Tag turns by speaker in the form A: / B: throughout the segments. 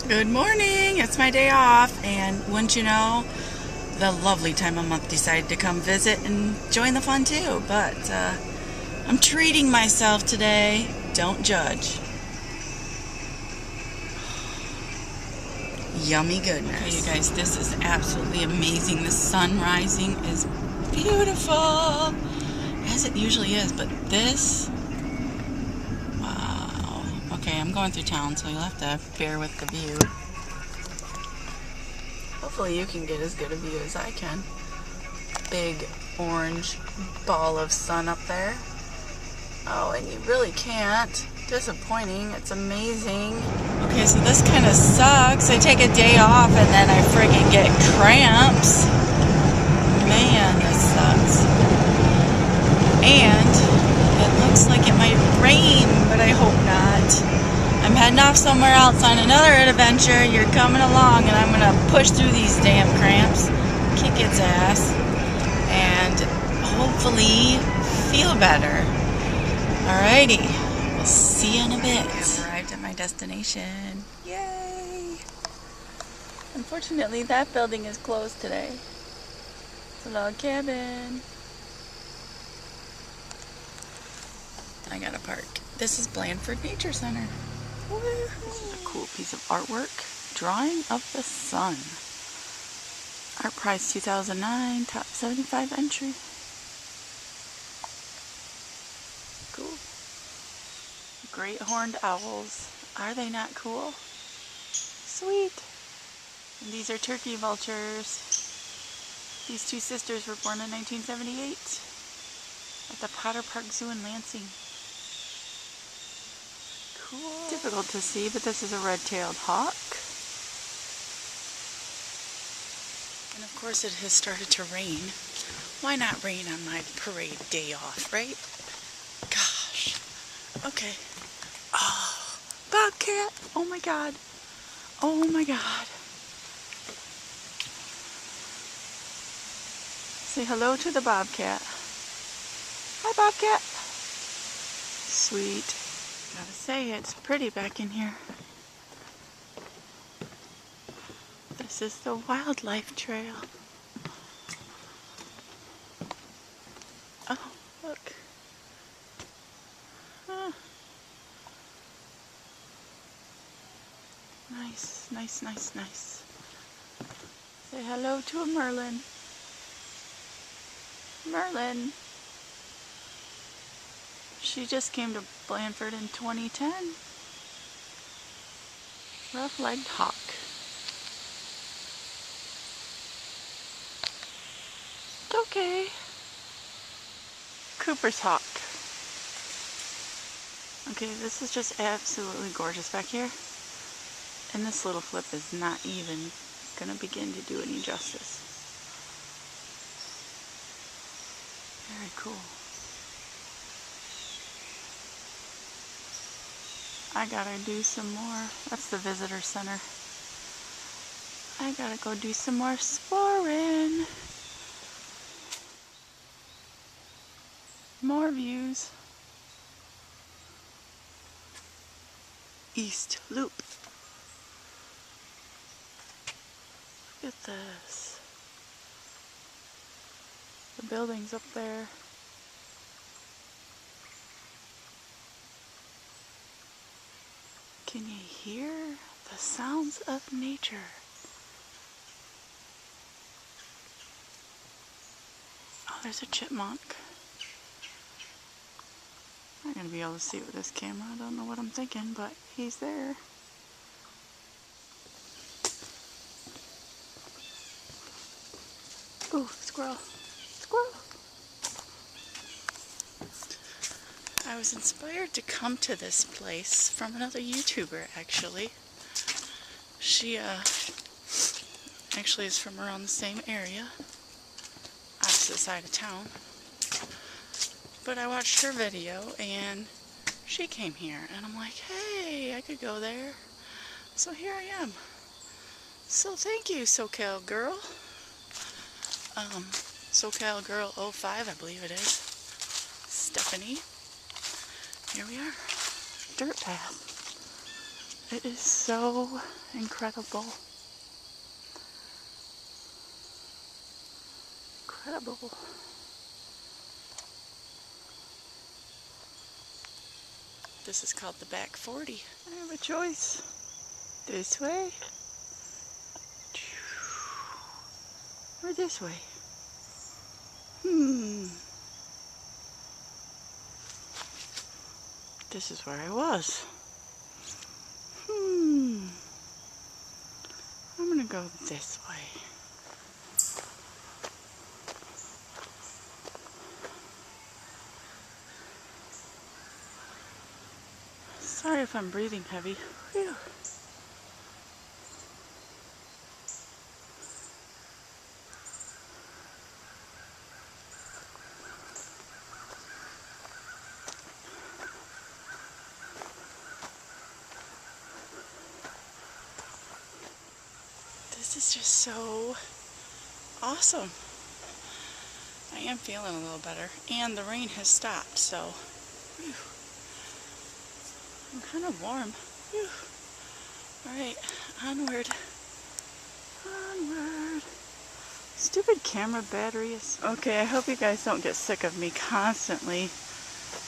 A: Good morning. It's my day off, and wouldn't you know, the lovely time of month decided to come visit and join the fun too. But I'm treating myself today. Don't judge. Yummy goodness. Okay, you guys, this is absolutely amazing. The sun rising is beautiful, as it usually is, but this, wow. Okay, I'm going through town, so you'll have to bear with the view. Hopefully you can get as good a view as I can. Big orange ball of sun up there. Oh, and you really can't. Disappointing. It's amazing. Okay, so this kind of sucks. I take a day off and then I friggin' get cramps. Man, this sucks. And it looks like it might rain, but I hope not. I'm heading off somewhere else on another adventure. You're coming along, and I'm gonna push through these damn cramps, kick its ass, and hopefully feel better. Alrighty, we'll see you in a bit. I've arrived at my destination. Yay! Unfortunately, that building is closed today. It's a log cabin. I gotta park. This is Blandford Nature Center. This is a cool piece of artwork. Drawing of the sun. Art prize 2009, top 75 entry. Cool. Great horned owls. Are they not cool? Sweet. And these are turkey vultures. These two sisters were born in 1978 at the Potter Park Zoo in Lansing. Cool. Difficult to see, but this is a red-tailed hawk. And of course it has started to rain. Why not rain on my parade day off, right? Gosh. Okay. Oh, bobcat. Oh my god. Oh my god. Say hello to the bobcat. Hi, bobcat. Sweet. Gotta say, it's pretty back in here. This is the wildlife trail. Oh, look. Huh. Nice, nice, nice, nice. Say hello to a Merlin. Merlin. She just came to Blandford in 2010. Rough-legged hawk. It's okay. Cooper's hawk. Okay, this is just absolutely gorgeous back here. And this little flip is not even gonna begin to do any justice. Very cool. I gotta do some more. That's the visitor center. I gotta go do some more exploring. More views. East Loop. Look at this. The building's up there. Can you hear the sounds of nature? Oh, there's a chipmunk. I'm not going to be able to see it with this camera. I don't know what I'm thinking, but he's there. Ooh, squirrel. Squirrel. I was inspired to come to this place from another YouTuber, actually. She actually is from around the same area, opposite side of town. But I watched her video and she came here and I'm like, hey, I could go there. So here I am. So thank you, SoCal Girl. SoCal Girl 05, I believe it is. Stephanie. Here we are. Dirt path. It is so incredible. Incredible. This is called the back 40. I have a choice. This way or this way. This is where I was. I'm gonna go this way. Sorry if I'm breathing heavy. Whew. This is just so awesome. I am feeling a little better, and the rain has stopped, so whew. I'm kind of warm. Whew. All right, onward. Onward. Stupid camera battery is... Okay, I hope you guys don't get sick of me constantly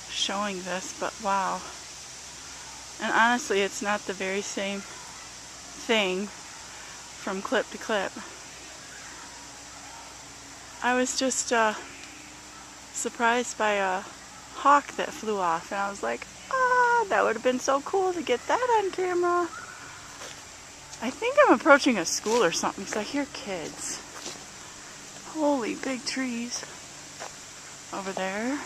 A: showing this, but wow. And honestly, it's not the very same thing from clip to clip. I was just surprised by a hawk that flew off, and I was like, that would have been so cool to get that on camera. I think I'm approaching a school or something because I hear kids. Holy big trees over there.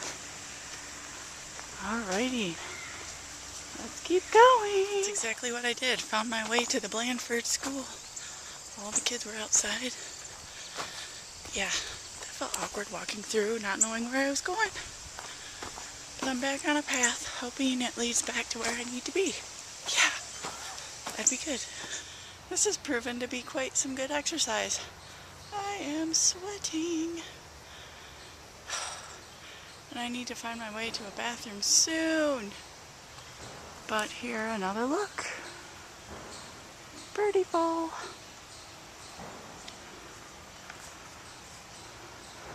A: Alrighty, let's keep going. That's exactly what I did. Found my way to the Blandford School. All the kids were outside. Yeah, that felt awkward walking through, not knowing where I was going. But I'm back on a path, hoping it leads back to where I need to be. Yeah, that'd be good. This has proven to be quite some good exercise. I am sweating. And I need to find my way to a bathroom soon. But here, another look. Birdie ball.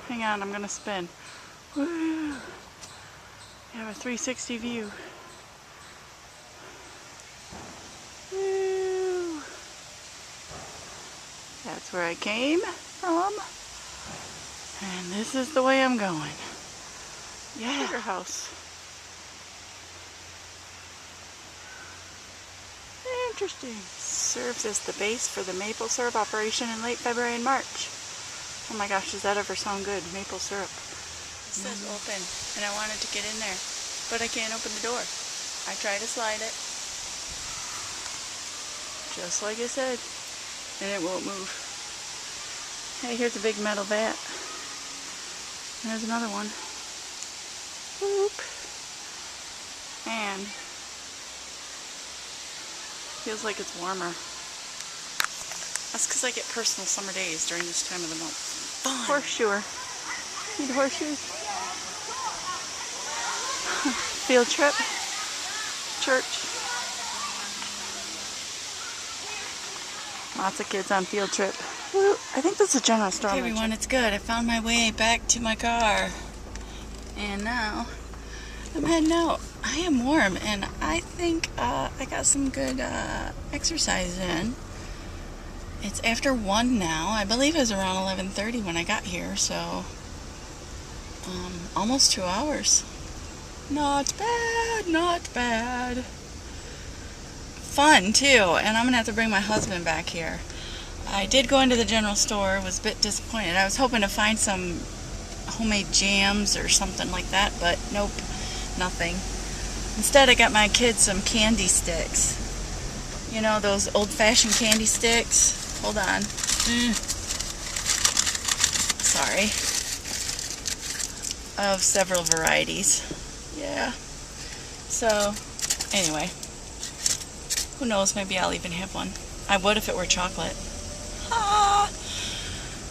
A: Hang on, I'm gonna spin. Woo! I have a 360 view. Woo! That's where I came from. And this is the way I'm going. Yeah. Sugar house. Interesting. Serves as the base for the maple syrup operation in late February and March. Oh my gosh, does that ever sound good? Maple syrup. It says open, and I wanted to get in there, but I can't open the door. I try to slide it, just like I said, and it won't move. Hey, here's a big metal vat. There's another one. Whoop. And feels like it's warmer. That's because I get personal summer days during this time of the month. Fun. Horseshoer. Need horseshoes? Field trip. Church. Lots of kids on field trip. Woo. I think this is a general store. Hey everyone, it's good. I found my way back to my car. And now I'm heading out. I am warm, and I think I got some good exercise in. It's after 1 now. I believe it was around 11:30 when I got here, so almost 2 hours. Not bad, not bad. Fun too, and I'm gonna have to bring my husband back here. I did go into the general store, was a bit disappointed. I was hoping to find some homemade jams or something like that, but nope, nothing. Instead, I got my kids some candy sticks. You know, those old-fashioned candy sticks? Hold on. Sorry. Of several varieties. Yeah. So, anyway. Who knows, maybe I'll even have one. I would if it were chocolate. Ah!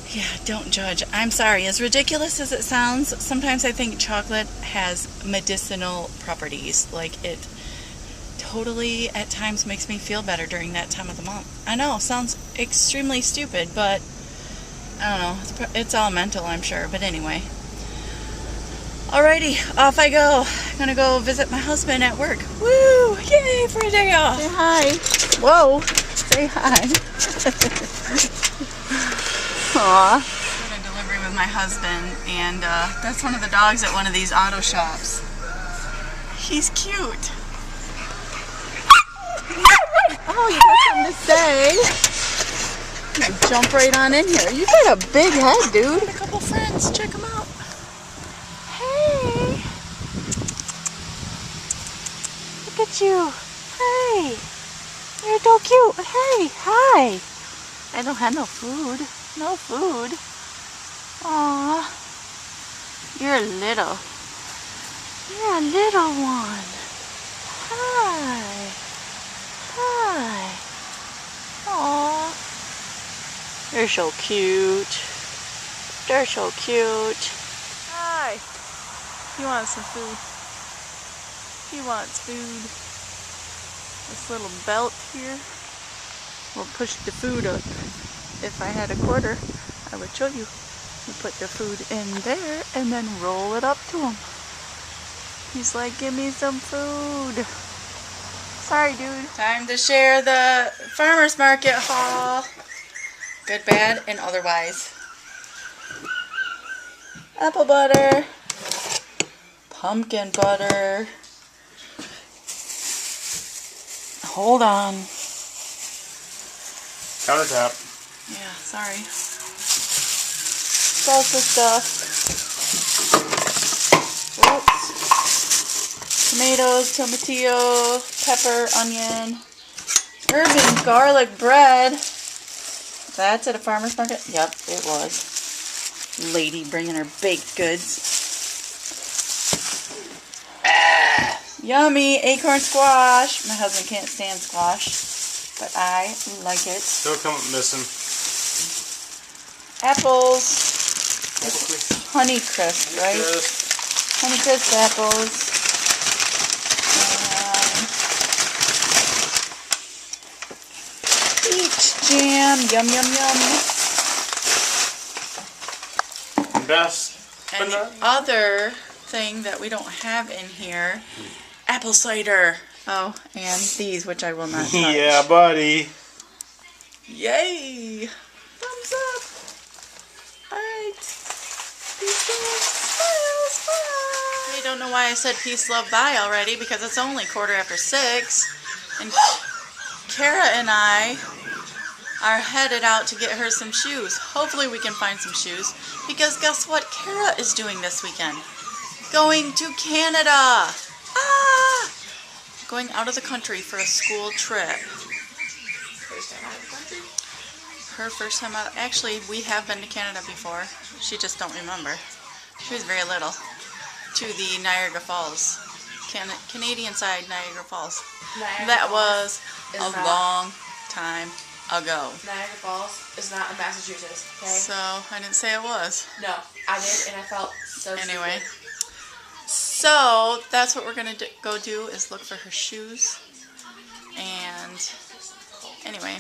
A: Yeah, don't judge. I'm sorry. As ridiculous as it sounds, sometimes I think chocolate has medicinal properties. Like it totally at times makes me feel better during that time of the month. I know, sounds extremely stupid, but I don't know. It's all mental, I'm sure. But anyway. Alrighty, off I go. I'm gonna go visit my husband at work. Woo! Yay for a day off. Say hi. Whoa. Say hi. Aw. Doing a delivery with my husband, and that's one of the dogs at one of these auto shops. He's cute. Oh, you got something to say? Jump right on in here. You got a big head, dude. Got a couple friends. Check them out. Hey. Look at you. Hey. You're so cute. Hey. Hi. I don't have no food. No food. Aw. You're little. You're a little one. Hi. Hi. Aw. They're so cute. They're so cute. Hi. He wants some food. He wants food. This little belt here will push the food up. If I had a quarter, I would show you. You put the food in there and then roll it up to him. He's like, give me some food. Sorry, dude. Time to share the farmer's market haul. Good, bad, and otherwise. Apple butter. Pumpkin butter. Hold on.
B: Countertop.
A: Yeah, sorry. Salsa stuff. Oops. Tomatoes, tomatillo, pepper, onion, herb and garlic bread. That's at a farmer's market? Yep, it was. Lady bringing her baked goods. Yummy acorn squash. My husband can't stand squash, but I like it.
B: Don't come up missing.
A: Apples. Honeycrisp, right? Honeycrisp apples. Peach jam. Yum, yum, yum.
B: Best.
A: And the other thing that we don't have in here, apple cider. Oh, and these, which I will not touch.
B: Yeah, buddy.
A: Yay! Thumbs up. Alright. Peace, love, smiles, bye. I don't know why I said peace, love, bye already, because it's only 6:15. And Kara and I are headed out to get her some shoes. Hopefully we can find some shoes, because guess what Kara is doing this weekend? Going to Canada! Ah! Going out of the country for a school trip.
C: First time out of the country?
A: Her first time out. Actually, we have been to Canada before. She just don't remember. She was very little. To the Niagara Falls. Canadian side Niagara Falls. That was a long time ago.
C: Niagara Falls is not in Massachusetts, okay?
A: So, I didn't say it was.
C: No, I did, and I felt so
A: Anyway.
C: stupid.
A: So, that's what we're going to go do, is look for her shoes. And, anyway,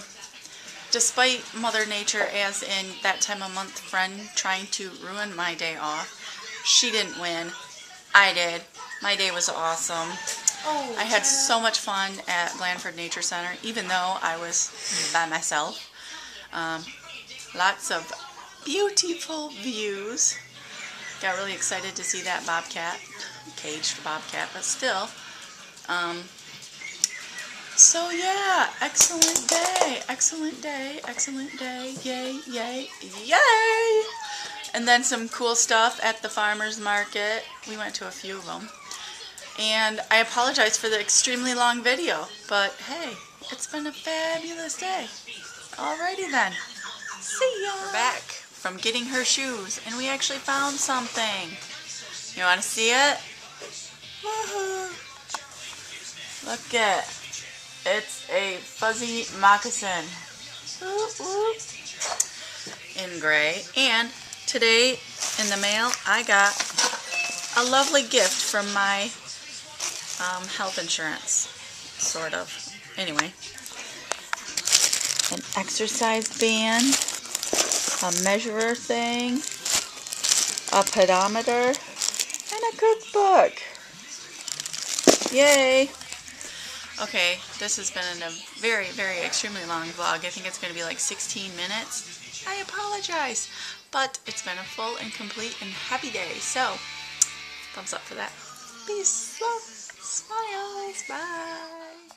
A: despite Mother Nature, as in that time of month friend, trying to ruin my day off, she didn't win. I did. My day was awesome.
C: Oh,
A: I had so much fun at Blandford Nature Center, even though I was by myself. Lots of beautiful views. Got really excited to see that bobcat. Caged bobcat, but still. So yeah, excellent day, excellent day, excellent day. Yay, yay, yay! And then some cool stuff at the farmer's market. We went to a few of them. And I apologize for the extremely long video, but hey, it's been a fabulous day. Alrighty then. See ya! We're back from getting her shoes, and we actually found something. You want to see it? Woohoo! Look at it. It's a fuzzy moccasin. Whoop, whoop. In gray. And today in the mail, I got a lovely gift from my health insurance. sort of. Anyway, an exercise band, a measurer thing, a pedometer, and a cookbook. Yay! Okay, this has been a very, very extremely long vlog. I think it's going to be like 16 minutes. I apologize, but it's been a full and complete and happy day. So, thumbs up for that. Peace, love, smiles, bye.